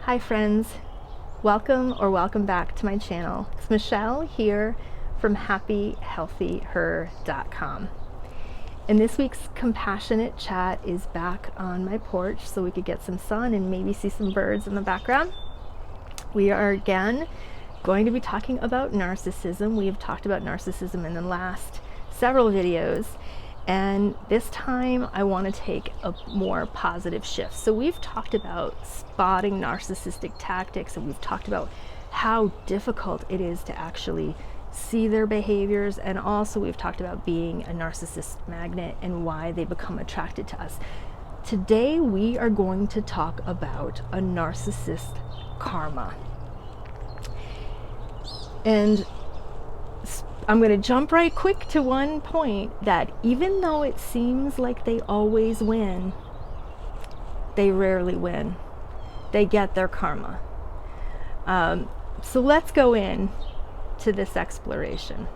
Hi friends, welcome back to my channel. It's Michelle here from happyhealthyher.com. And this week's compassionate chat is back on my porch so we could get some sun and maybe see some birds in the background. We are again going to be talking about narcissism. We have talked about narcissism in the last several videos, and this time I want to take a more positive shift. So we've talked about spotting narcissistic tactics, and we've talked about how difficult it is to actually see their behaviors, and also we've talked about being a narcissist magnet and why they become attracted to us. Today we are going to talk about a narcissist karma. And I'm going to jump right quick to one point that even though it seems like they always win, they rarely win. They get their karma. So let's go in to this exploration.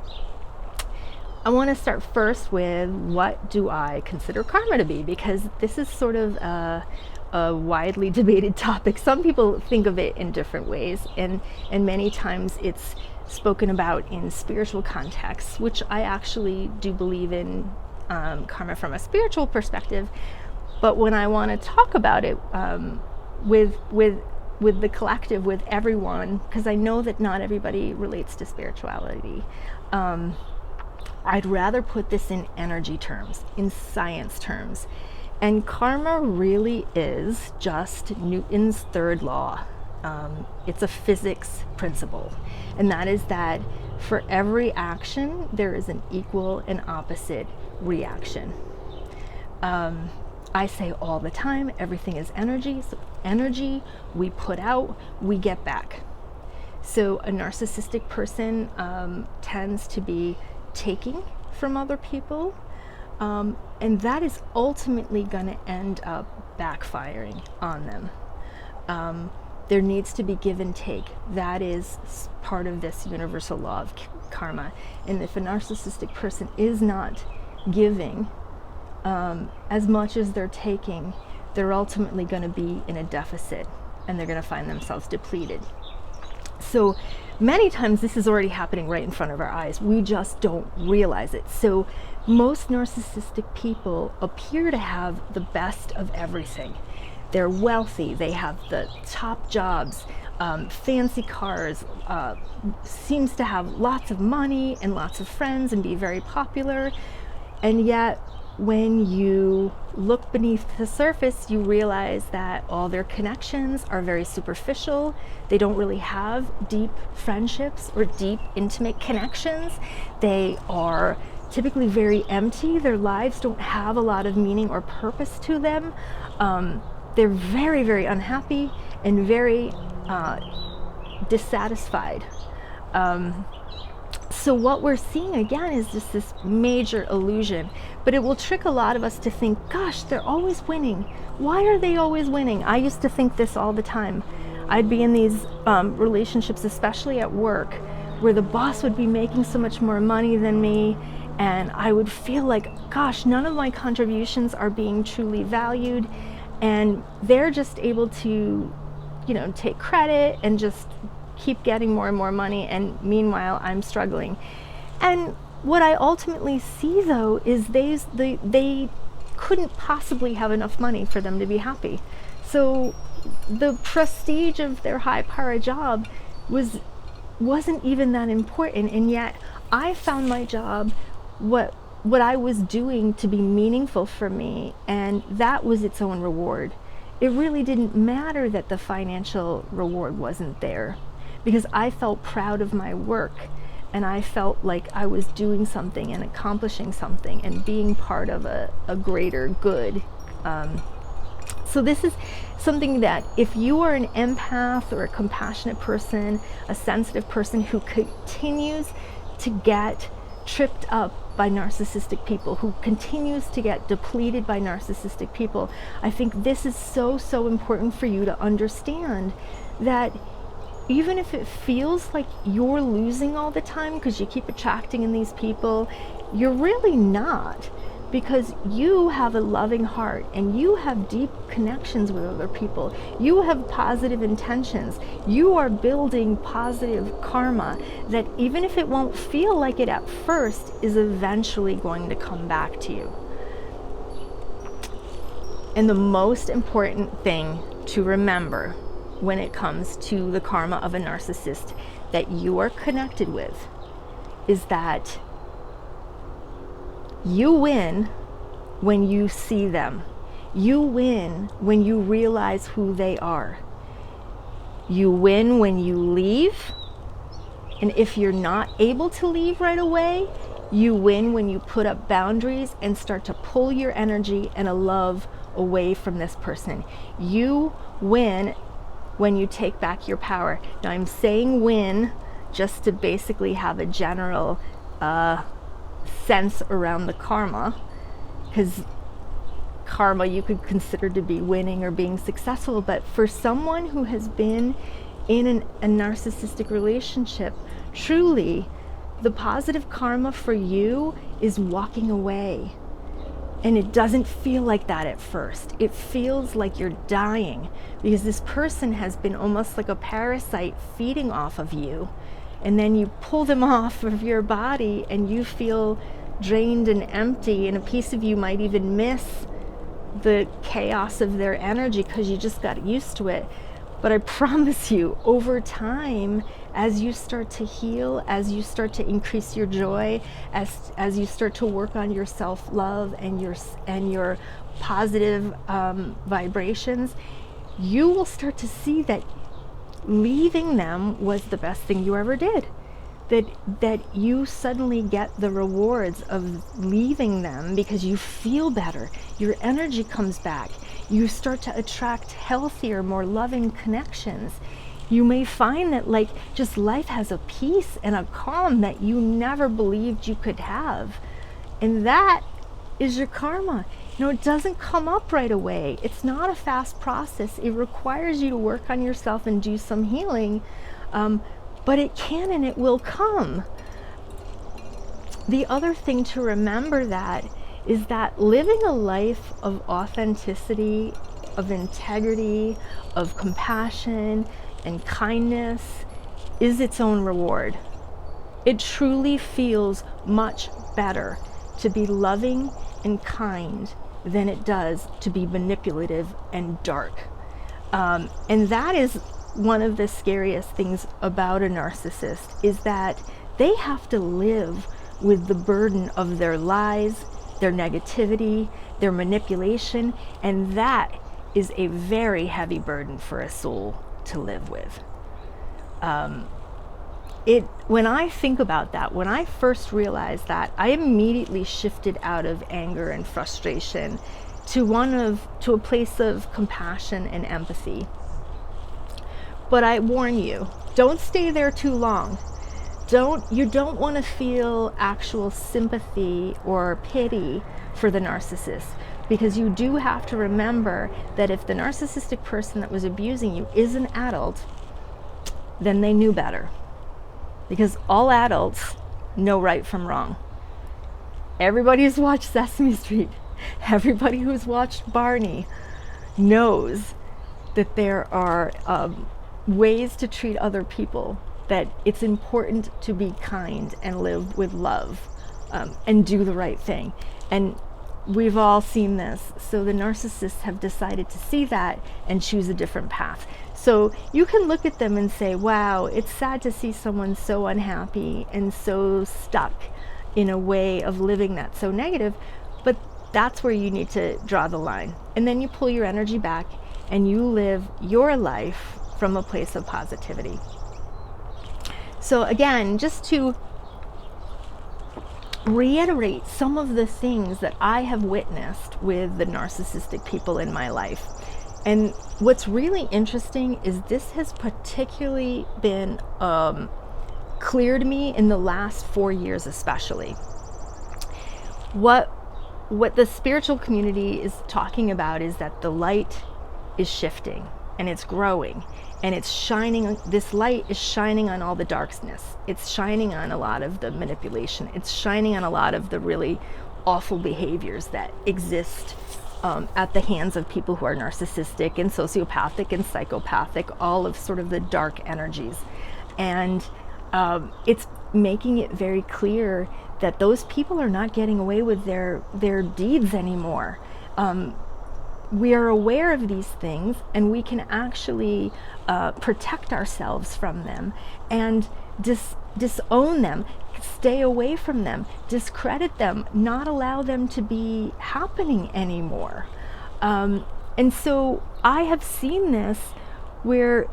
I want to start first with, what do I consider karma to be? Because this is sort of a widely debated topic. Some people think of it in different ways, and many times it's spoken about in spiritual contexts, which I actually do believe in karma from a spiritual perspective. But when I want to talk about it with the collective, with everyone, because I know that not everybody relates to spirituality, I'd rather put this in energy terms, in science terms. And karma really is just Newton's third law. It's a physics principle, and that is that for every action there is an equal and opposite reaction. I say all the time, everything is energy. So energy we put out, we get back. So a narcissistic person tends to be taking from other people, and that is ultimately going to end up backfiring on them. There needs to be give and take. That is part of this universal law of karma. And if a narcissistic person is not giving as much as they're taking, they're ultimately going to be in a deficit, and they're going to find themselves depleted. So many times this is already happening right in front of our eyes. We just don't realize it. So most narcissistic people appear to have the best of everything. They're wealthy, they have the top jobs, fancy cars, seems to have lots of money and lots of friends and be very popular. And yet when you look beneath the surface, you realize that all their connections are very superficial. They don't really have deep friendships or deep intimate connections. They are typically very empty. Their lives don't have a lot of meaning or purpose to them. They're very, very unhappy and very dissatisfied. So what we're seeing again is just this major illusion, but it will trick a lot of us to think, gosh, they're always winning. Why are they always winning? I used to think this all the time. I'd be in these relationships, especially at work, where the boss would be making so much more money than me, and I would feel like, gosh, none of my contributions are being truly valued. And they're just able to, take credit and just keep getting more and more money. And meanwhile, I'm struggling. And what I ultimately see, though, is they couldn't possibly have enough money for them to be happy. So the prestige of their high-powered job wasn't even that important. And yet I found my job what I was doing to be meaningful for me, and that was its own reward. It really didn't matter that the financial reward wasn't there, because I felt proud of my work, and I felt like I was doing something and accomplishing something and being part of a greater good. So this is something that if you are an empath or a compassionate person, a sensitive person who continues to get tripped up by narcissistic people, who continues to get depleted by narcissistic people, I think this is so important for you to understand that even if it feels like you're losing all the time because you keep attracting in these people, you're really not. because you have a loving heart and you have deep connections with other people. You have positive intentions. You are building positive karma that, even if it won't feel like it at first, is eventually going to come back to you. And the most important thing to remember when it comes to the karma of a narcissist that you are connected with is that you win when you see them. You win when you realize who they are. You win when you leave. And if you're not able to leave right away, you win when you put up boundaries and start to pull your energy and a love away from this person. You win when you take back your power. Now, I'm saying win just to basically have a general sense around the karma, because karma you could consider to be winning or being successful. But for someone who has been in a narcissistic relationship, truly the positive karma for you is walking away. And it doesn't feel like that at first. It feels like you're dying, because this person has been almost like a parasite feeding off of you. And then you pull them off of your body and you feel drained and empty, and a piece of you might even miss the chaos of their energy because you just got used to it. But I promise you, over time, as you start to heal, as you start to increase your joy, as you start to work on your self-love and your positive vibrations, you will start to see that leaving them was the best thing you ever did. That you suddenly get the rewards of leaving them because you feel better. Your energy comes back. You start to attract healthier, more loving connections. You may find that just life has a peace and a calm that you never believed you could have. And that is your karma. It doesn't come up right away. It's not a fast process. It requires you to work on yourself and do some healing. But it can and it will come. The other thing to remember that is that living a life of authenticity, of integrity, of compassion and kindness is its own reward. It truly feels much better to be loving and kind than it does to be manipulative and dark. And that is one of the scariest things about a narcissist, is that they have to live with the burden of their lies, their negativity, their manipulation, and that is a very heavy burden for a soul to live with. When I think about that, when I first realized that, I immediately shifted out of anger and frustration to a place of compassion and empathy. But I warn you, don't stay there too long. You don't want to feel actual sympathy or pity for the narcissist, because you do have to remember that if the narcissistic person that was abusing you is an adult, then they knew better. Because all adults know right from wrong. Everybody who's watched Sesame Street, everybody who's watched Barney knows that there are ways to treat other people, that it's important to be kind and live with love and do the right thing. And we've all seen this. So the narcissists have decided to see that and choose a different path. So you can look at them and say, wow, it's sad to see someone so unhappy and so stuck in a way of living that's so negative, but that's where you need to draw the line. And then you pull your energy back and you live your life from a place of positivity. So again, just to reiterate some of the things that I have witnessed with the narcissistic people in my life. And what's really interesting is this has particularly been clear to me in the last 4 years especially. What the spiritual community is talking about is that the light is shifting and it's growing. And it's shining, this light is shining on all the darkness. It's shining on a lot of the manipulation. It's shining on a lot of the really awful behaviors that exist at the hands of people who are narcissistic and sociopathic and psychopathic, all of sort of the dark energies. And it's making it very clear that those people are not getting away with their deeds anymore. We are aware of these things, and we can actually protect ourselves from them and disown them, stay away from them, discredit them, not allow them to be happening anymore. And so I have seen this where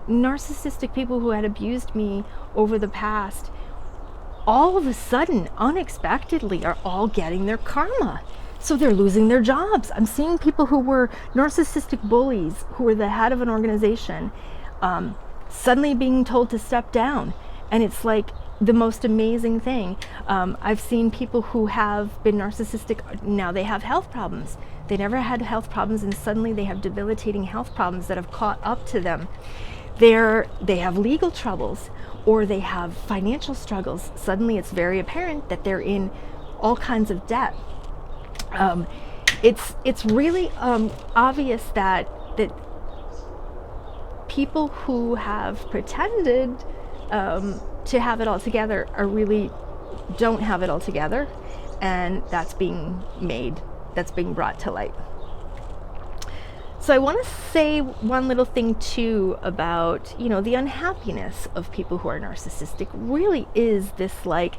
narcissistic people who had abused me over the past, all of a sudden, unexpectedly, are all getting their karma. So they're losing their jobs. I'm seeing people who were narcissistic bullies, who were the head of an organization, suddenly being told to step down. And it's like the most amazing thing. I've seen people who have been narcissistic, now they have health problems. They never had health problems, and suddenly they have debilitating health problems that have caught up to them. They have legal troubles, or they have financial struggles. Suddenly it's very apparent that they're in all kinds of debt. It's really obvious that people who have pretended to have it all together are really don't have it all together, and that's being brought to light. So I want to say one little thing too about, the unhappiness of people who are narcissistic really is this like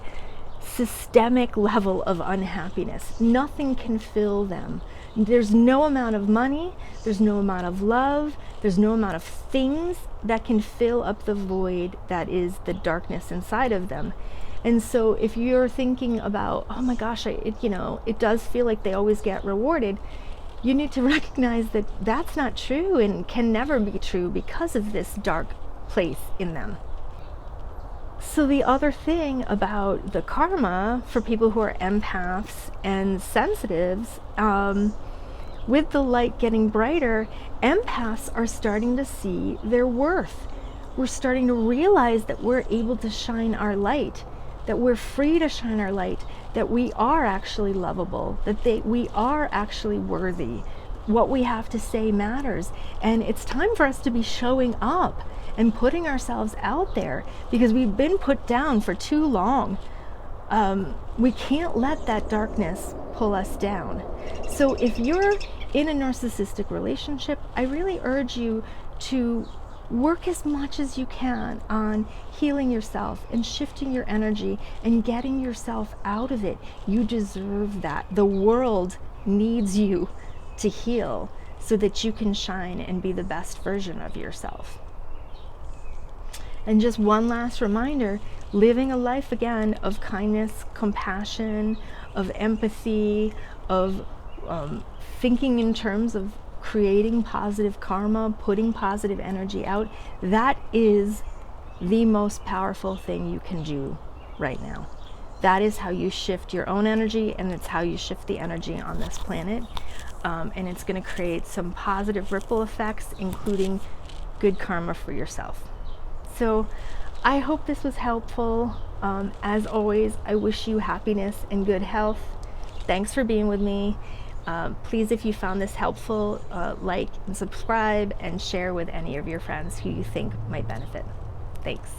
systemic level of unhappiness. Nothing can fill them. There's no amount of money, there's no amount of love, there's no amount of things that can fill up the void that is the darkness inside of them. And so if you're thinking about, oh my gosh, it does feel like they always get rewarded, you need to recognize that that's not true and can never be true because of this dark place in them. So the other thing about the karma for people who are empaths and sensitives, with the light getting brighter, empaths are starting to see their worth. We're starting to realize that we're able to shine our light, that we're free to shine our light, that we are actually lovable, that we are actually worthy. What we have to say matters. And it's time for us to be showing up and putting ourselves out there, because we've been put down for too long. We can't let that darkness pull us down. So if you're in a narcissistic relationship, I really urge you to work as much as you can on healing yourself and shifting your energy and getting yourself out of it. You deserve that. The world needs you to heal so that you can shine and be the best version of yourself. And just one last reminder, living a life again of kindness, compassion, of empathy, of thinking in terms of creating positive karma, putting positive energy out, that is the most powerful thing you can do right now. That is how you shift your own energy, and it's how you shift the energy on this planet. And it's going to create some positive ripple effects, including good karma for yourself. So I hope this was helpful. As always, I wish you happiness and good health. Thanks for being with me. Please, if you found this helpful, like and subscribe and share with any of your friends who you think might benefit. Thanks.